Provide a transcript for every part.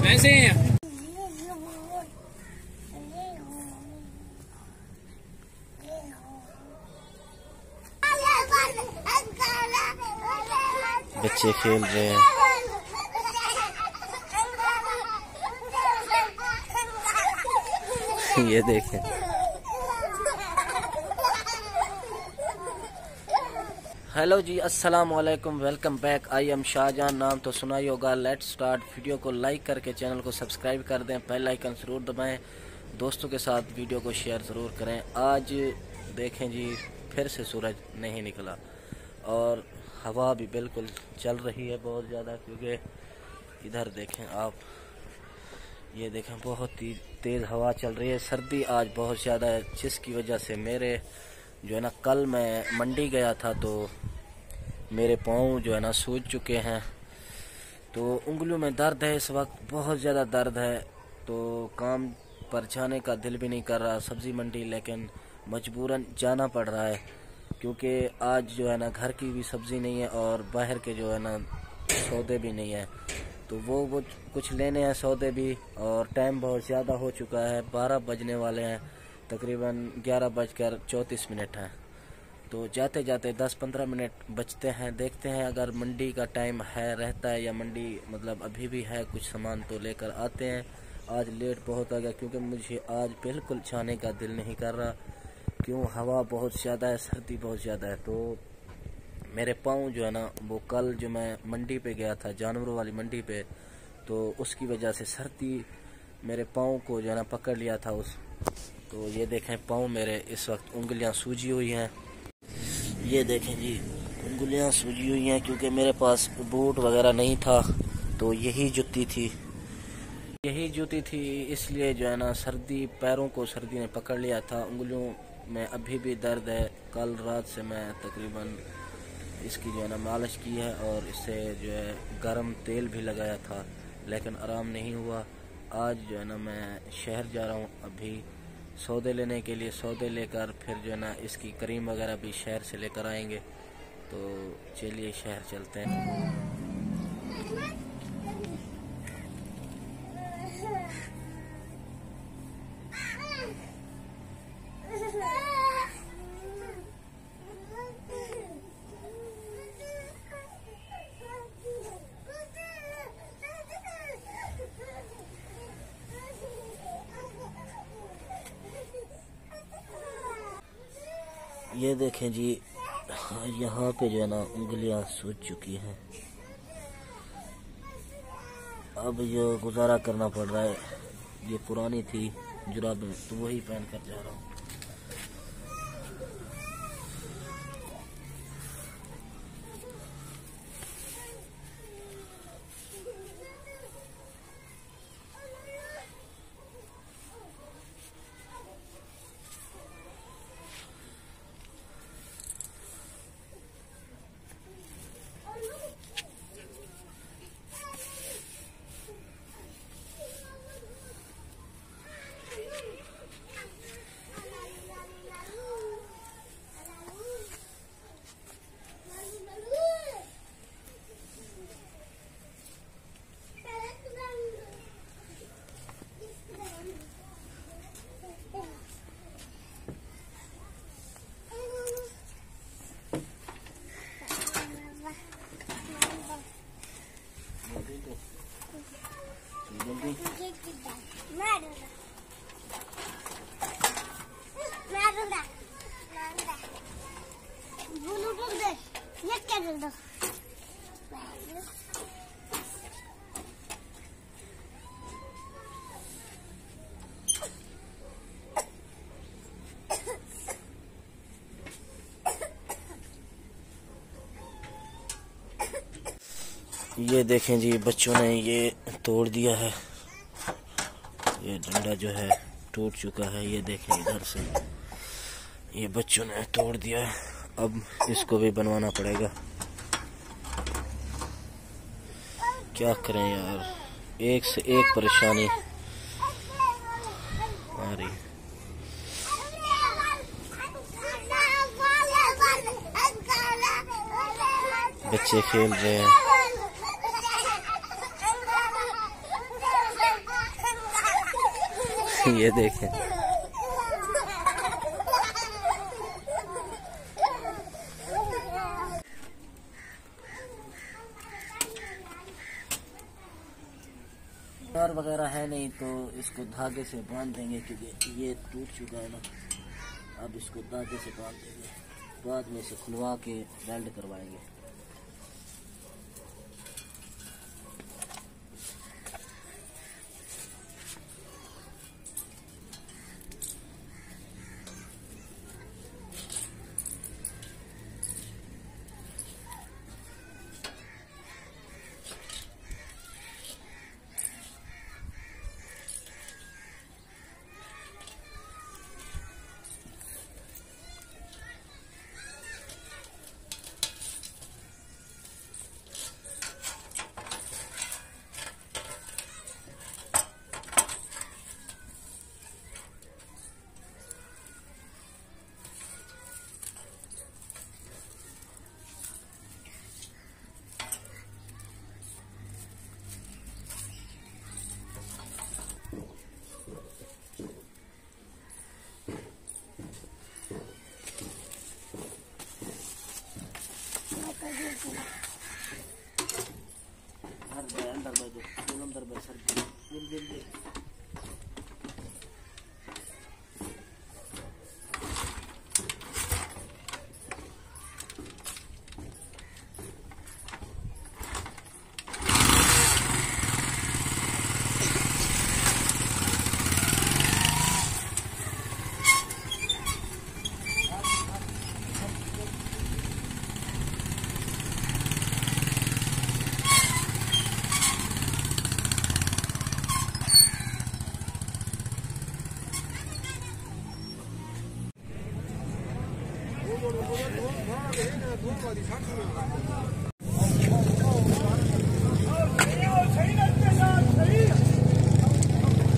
ऐसे ही है। बच्चे खेल रहे हैं। ये देखें। हेलो जी, अस्सलाम वालेकुम, welcome back. I am Shahjahan. नाम तो सुना ही होगा। Let's start. वीडियो को लाइक करके चैनल को सब्सक्राइब कर दें, बेल आइकन जरूर दबाएं, दोस्तों के साथ वीडियो को शेयर ज़रूर करें। आज देखें जी, फिर से सूरज नहीं निकला और हवा भी बिल्कुल चल रही है बहुत ज़्यादा, क्योंकि इधर देखें आप, ये देखें बहुत ही तेज़ हवा चल रही है। सर्दी आज बहुत ज़्यादा है, जिसकी वजह से मेरे जो है ना, कल मैं मंडी गया था तो मेरे पाँव जो है ना सूज चुके हैं, तो उंगलियों में दर्द है इस वक्त, बहुत ज़्यादा दर्द है। तो काम पर जाने का दिल भी नहीं कर रहा सब्ज़ी मंडी, लेकिन मजबूरन जाना पड़ रहा है, क्योंकि आज जो है ना घर की भी सब्ज़ी नहीं है और बाहर के जो है ना सौदे भी नहीं है, तो वो कुछ लेने हैं सौदे भी। और टाइम बहुत ज़्यादा हो चुका है, 12 बजने वाले हैं, तकरीबन 11:34 हैं। तो जाते जाते 10-15 मिनट बचते हैं। देखते हैं अगर मंडी का टाइम है रहता है या मंडी मतलब अभी भी है, कुछ सामान तो लेकर आते हैं। आज लेट बहुत आ गया, क्योंकि मुझे आज बिल्कुल जाने का दिल नहीं कर रहा, क्यों हवा बहुत ज़्यादा है, सर्दी बहुत ज़्यादा है। तो मेरे पाँव जो है ना, वो कल जो मैं मंडी पे गया था, जानवरों वाली मंडी पे, तो उसकी वजह से सर्दी मेरे पाँव को जो है ना पकड़ लिया था तो ये देखें पाँव मेरे इस वक्त उंगलियां सूजी हुई हैं। ये देखें जी, उंगलियां सूजी हुई हैं, क्योंकि मेरे पास बूट वगैरह नहीं था, तो यही जूती थी, इसलिए जो है ना सर्दी, पैरों को सर्दी ने पकड़ लिया था। उंगलियों में अभी भी दर्द है। कल रात से मैं तकरीबन इसकी जो है ना मालिश की है और इससे जो है गर्म तेल भी लगाया था, लेकिन आराम नहीं हुआ। आज जो है ना मैं शहर जा रहा हूँ अभी सौदे लेने के लिए, सौदे लेकर फिर जो है ना इसकी क्रीम वगैरह भी शहर से लेकर आएंगे। तो चलिए शहर चलते हैं। ये देखें जी, यहाँ पे जो है ना उंगलियां सूज चुकी हैं। अब ये गुजारा करना पड़ रहा है। ये पुरानी थी जुराबें, तो वही पहन कर जा रहा हूँ। ये देखें जी, बच्चों ने ये तोड़ दिया है, ये डंडा जो है टूट चुका है। ये देखें इधर से ये बच्चों ने तोड़ दिया है, अब इसको भी बनवाना पड़ेगा। क्या करें यार, एक से एक परेशानी आ रही है। बच्चे खेल रहे हैं। ये देखें, तार वगैरह है नहीं तो इसको धागे से बांध देंगे, क्योंकि ये टूट चुका है ना। अब इसको धागे से बांध देंगे, बाद में इसे खुलवा के वेल्ड करवाएंगे।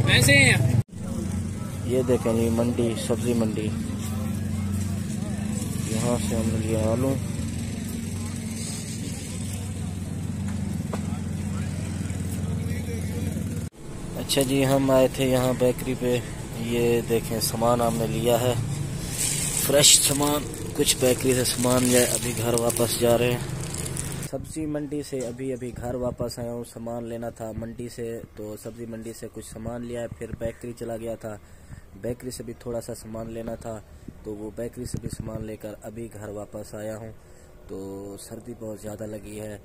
वैसे ये देखें जी मंडी, सब्जी मंडी। यहाँ से हमने लिया आलू, अच्छा जी हम आए थे यहाँ बेकरी पे। ये देखें सामान हमने लिया है, फ्रेश सामान, कुछ बेकरी से सामान लिया, अभी घर वापस जा रहे हैं। सब्जी मंडी से अभी घर वापस आया हूँ, सामान लेना था मंडी से, तो सब्जी मंडी से कुछ सामान लिया है, फिर बेकरी चला गया था, बेकरी से भी थोड़ा सा सामान लेना था, तो वो बेकरी से भी सामान लेकर अभी घर वापस आया हूँ। तो सर्दी बहुत ज़्यादा लगी है,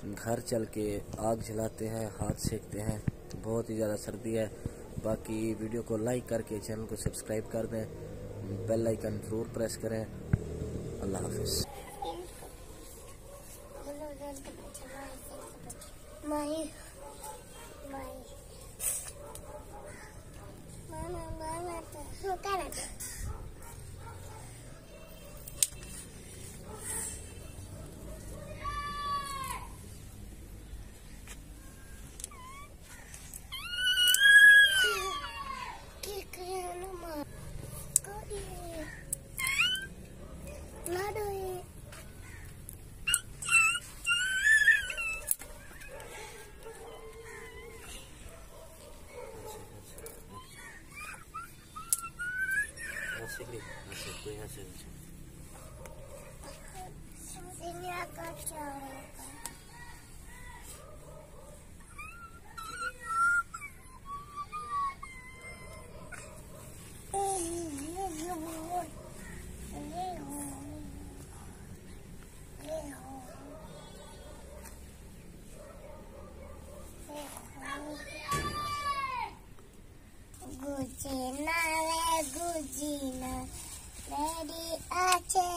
घर चल के आग जलाते हैं, हाथ सेकते हैं, बहुत ही ज़्यादा सर्दी है। बाकी वीडियो को लाइक करके चैनल को सब्सक्राइब कर दें, बेल आइकन ज़रूर प्रेस करें। अल्लाह हाफिज़। Gugina, ready, Ache,